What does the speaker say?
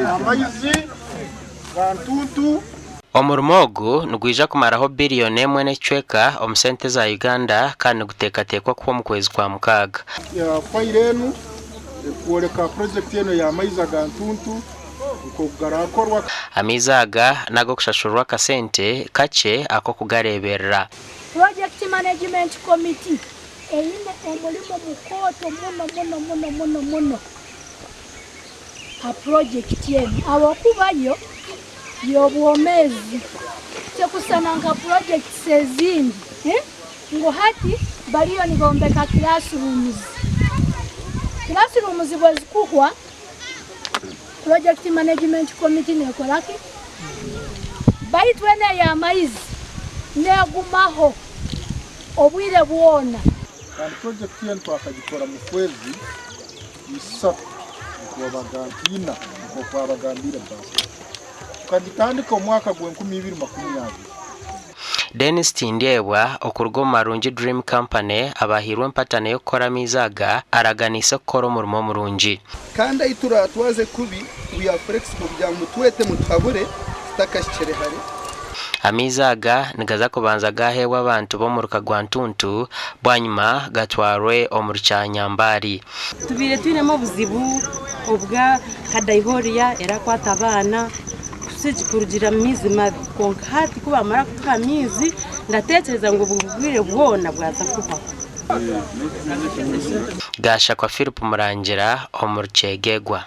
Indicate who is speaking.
Speaker 1: amaizi ga Ntuntu
Speaker 2: omurimo ogu nigwija kumaraho biliyoni emwe n'ecweka omu sente za Uganda kandi guteekateekwa kuba mu kwezi kwa mukaaga.
Speaker 1: fayiro enu ekworeka project eno y'amaizi ga Ntuntu uko garakorwa.
Speaker 2: Amaizi aga nago kushashurwa akasente kakye ako kugareberera.
Speaker 3: Project Management Committee eyine omulimo mukoto muno a project eno awokubayo y'obwomezi tekusananga project sezindi ngo hati baliyo nibombeka classrooms bwezikuhwa Project Management Committee nekolaki baitwene ya maizi negumaho obwire bwona
Speaker 1: kandi project eno twakagikora mu kwezi 3 kubagantina ngo kwabagambira basi tukagitandika omwaka gwa 2020.
Speaker 2: Dennis Tindyebwa okurgo marungi Dream Company abahirwe mpatane yo kora mizaga araganisa kora umurimo murungi
Speaker 4: kandi itura twaze kubi we are flexible bya mutwete mutabure stakashire hari
Speaker 2: amizaga nigaza kubanza gahewa abantu bo mu rukagwa Ntuntu bwanyuma gatwarwe omurcha Nyambari
Speaker 5: tubire twinemo buzibu obwa kadaihoria era kwatabana kurugira mizi mabi konka hati kuba mara kutuka mizi ndatekereza ngo bugwire bwona bwaza kuba
Speaker 2: gasha kwa Philip Murangira omuri Kyegegwa.